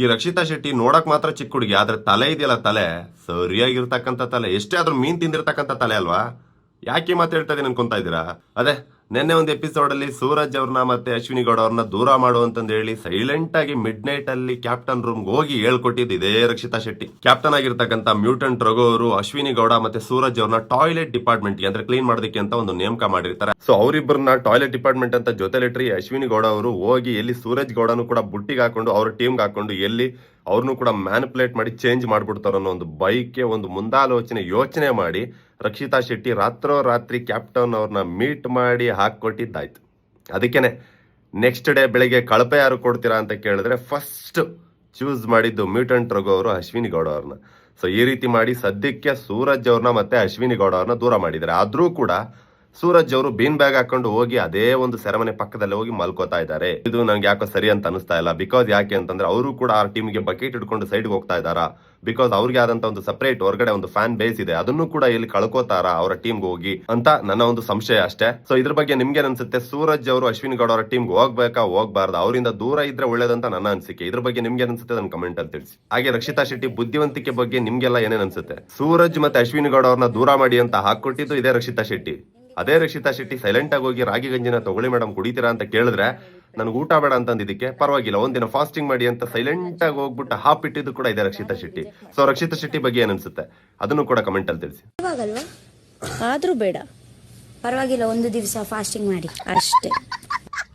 ಈ ರಕ್ಷಿತಾ ಶೆಟ್ಟಿ ನೋಡಕ್ ಮಾತ್ರ ಚಿಕ್ಕ ಹುಡುಗಿ, ಆದ್ರೆ ತಲೆ ಇದೆಯಲ್ಲ, ತಲೆ ಸರಿಯಾಗಿರ್ತಕ್ಕಂಥ ತಲೆ, ಎಷ್ಟೇ ಆದ್ರೂ ಮೀನ್ ತಿಂದಿರ್ತಕ್ಕಂಥ ತಲೆ ಅಲ್ವಾ? ಯಾಕೆ ಮಾತು ಹೇಳ್ತಾ ಇದೀನಿ ಅನ್ಕೊಂತಾ ಇದ್ದೀರಾ? ಅದೇ ನಿನ್ನೆ ಒಂದು ಎಪಿಸೋಡ್ ಅಲ್ಲಿ ಸೂರಜ್ ಅವ್ರನ್ನ ಮತ್ತೆ ಅಶ್ವಿನಿ ಗೌಡ ಅವ್ರನ್ನ ದೂರ ಮಾಡು ಅಂತಂದು ಹೇಳಿ ಸೈಲೆಂಟ್ ಆಗಿ ಮಿಡ್ ನೈಟ್ ಅಲ್ಲಿ ಕ್ಯಾಪ್ಟನ್ ರೂಮ್ ಹೋಗಿ ಹೇಳ್ಕೊಟ್ಟಿದ್ದು ಇದೇ ರಕ್ಷಿತಾ ಶೆಟ್ಟಿ. ಕ್ಯಾಪ್ಟನ್ ಆಗಿರ್ತಕ್ಕಂಥ ಮ್ಯೂಟೆಂಟ್ ರಘು ಅವರು ಅಶ್ವಿನಿ ಗೌಡ ಮತ್ತೆ ಸೂರಜ್ ಅವ್ರನ್ನ ಟಾಯ್ಲೆಟ್ ಡಿಪಾರ್ಟ್ಮೆಂಟ್ ಅಂದ್ರೆ ಕ್ಲೀನ್ ಮಾಡೋದಕ್ಕೆ ಅಂತ ಒಂದು ನೇಮಕ ಮಾಡಿರ್ತಾರೆ. ಸೊ ಅವರಿಬ್ಬರನ್ನ ಟಾಯ್ಲೆಟ್ ಡಿಪಾರ್ಟ್ಮೆಂಟ್ ಅಂತ ಜೊತೆಲಿಟ್ರಿ ಅಶ್ವಿನಿ ಗೌಡ ಅವರು ಹೋಗಿ ಎಲ್ಲಿ ಸೂರಜ್ ಗೌಡನು ಕೂಡ ಬುಟ್ಟಿಗೆ ಹಾಕೊಂಡು ಅವ್ರ ಟೀಮ್ಗೆ ಹಾಕೊಂಡು ಎಲ್ಲಿ ಅವ್ರನ್ನು ಕೂಡ ಮ್ಯಾನಿಪುಲೇಟ್ ಮಾಡಿ ಚೇಂಜ್ ಮಾಡ್ಬಿಡ್ತಾರ ಅನ್ನೋ ಒಂದು ಬೈಕ್ಗೆ ಒಂದು ಮುಂದಾಲೋಚನೆ ಯೋಚನೆ ಮಾಡಿ ರಕ್ಷಿತಾ ಶೆಟ್ಟಿ ರಾತ್ರಿ ಕ್ಯಾಪ್ಟನ್ ಅವ್ರನ್ನ ಮೀಟ್ ಮಾಡಿ ಹಾಕೊಟ್ಟಿದ್ದಾಯ್ತು. ಅದಕ್ಕೇನೆ ನೆಕ್ಸ್ಟ್ ಡೇ ಬೆಳಿಗ್ಗೆ ಕಳಪೆ ಯಾರು ಕೊಡ್ತೀರಾ ಅಂತ ಕೇಳಿದ್ರೆ ಫಸ್ಟ್ ಚೂಸ್ ಮಾಡಿದ್ದು ಮ್ಯೂಟೆಂಟ್ ರಘು ಅವರು ಅಶ್ವಿನಿ ಗೌಡ ಅವ್ರನ್ನ. ಸೊ ಈ ರೀತಿ ಮಾಡಿ ಸದ್ಯಕ್ಕೆ ಸೂರಜ್ ಅವ್ರನ್ನ ಮತ್ತೆ ಅಶ್ವಿನಿ ಗೌಡ ಅವ್ರನ್ನ ದೂರ ಮಾಡಿದ್ದಾರೆ. ಆದ್ರೂ ಕೂಡ ಸೂರಜ್ ಅವರು ಬೀನ್ ಬ್ಯಾಗ್ ಹಾಕೊಂಡು ಹೋಗಿ ಅದೇ ಒಂದು ಸೆರೆಮನೆ ಪಕ್ಕದಲ್ಲಿ ಹೋಗಿ ಮಲ್ಕೋತಾ ಇದ್ದಾರೆ. ಇದು ನಂಗೆ ಯಾಕೋ ಸರಿ ಅಂತ ಅನಿಸ್ತಾ ಇಲ್ಲ. ಬಿಕಾಸ್ ಯಾಕೆ ಅಂತಂದ್ರೆ ಅವರು ಕೂಡ ಆ ಟೀಮ್ಗೆ ಬಕೆಟ್ ಹಿಡ್ಕೊಂಡು ಸೈಡ್ಗೆ ಹೋಗ್ತಾ ಇದ್ದಾರಾ? ಬಿಕಾಸ್ ಅವ್ರಿಗೆ ಆದಂತ ಒಂದು ಸಪರೇಟ್ ಹೊರಗಡೆ ಒಂದು ಫ್ಯಾನ್ ಬೇಸ್ ಇದೆ, ಅದನ್ನು ಕೂಡ ಇಲ್ಲಿ ಕಳ್ಕೋತಾರ ಅವರ ಟೀಮ್ಗೆ ಹೋಗಿ ಅಂತ ನನ್ನ ಒಂದು ಸಂಶಯ ಅಷ್ಟೇ. ಸೊ ಇದ್ರ ಬಗ್ಗೆ ನಿಮ್ಗೆ ಅನ್ಸುತ್ತೆ? ಸೂರಜ್ ಅವರು ಅಶ್ವಿನಿ ಗೌಡ ಅವರ ಟೀಮ್ಗೆ ಹೋಗ್ಬೇಕಾ ಹೋಗ್ಬಾರ್ದು? ಅವರಿಂದ ದೂರ ಇದ್ರೆ ಒಳ್ಳೇದಂತ ನನ್ನ ಅನಿಸಿಕೆ. ಇದ್ರ ಬಗ್ಗೆ ನಿಮ್ಗೆ ಅನ್ಸುತ್ತೆ ನನ್ನ ಕಮೆಂಟ್ ಅಲ್ಲಿ ತಿಳಿಸಿ. ಹಾಗೆ ರಕ್ಷಿತಾ ಶೆಟ್ಟಿ ಬುದ್ಧಿವಂತಿಕೆ ಬಗ್ಗೆ ನಿಮ್ಗೆಲ್ಲ ಏನೇನ್ ಅನ್ಸುತ್ತೆ? ಸೂರಜ್ ಮತ್ತೆ ಅಶ್ವಿನಿ ಗೌಡ ಅವ್ರನ್ನ ದೂರ ಮಾಡಿ ಅಂತ ಹಾಕೊಟ್ಟಿದ್ದು ಇದೇ ರಕ್ಷಿತಾ ಶೆಟ್ಟಿ. ಅದೇ ರಕ್ಷಿತಾ ಶೆಟ್ಟಿ ಸೈಲೆಂಟ್ ಆಗಿ ಹೋಗಿ ರಾಗಿ ಗಂಜಿನ ತಗೊಳ್ಳಿ ಮೇಡಮ್ ಕುಡಿತೀರಾ ಅಂತ ಕೇಳಿದ್ರೆ ನನಗೆ ಊಟ ಬೇಡ ಅಂತಂದಿದ್ದಕ್ಕೆ ಪರವಾಗಿಲ್ಲ ಒಂದಿನ ಫಾಸ್ಟಿಂಗ್ ಮಾಡಿ ಅಂತ ಸೈಲೆಂಟ್ ಆಗಿ ಹೋಗ್ಬಿಟ್ಟು ಹಾಪಿಟ್ಟಿದ್ದು ಕೂಡ ಇದೆ ರಕ್ಷಿತಾ ಶೆಟ್ಟಿ. ಸೊ ರಕ್ಷಿತಾ ಶೆಟ್ಟಿ ಬಗ್ಗೆ ಏನ್ ಅನ್ಸುತ್ತೆ ಅದನ್ನು ಕೂಡ ಕಮೆಂಟ್ ಅಲ್ಲಿ ತಿಳಿಸಿ. ಆದ್ರೂ ಬೇಡ, ಪರವಾಗಿಲ್ಲ, ಒಂದು ದಿವಸ ಫಾಸ್ಟಿಂಗ್ ಮಾಡಿ ಅಷ್ಟೇ.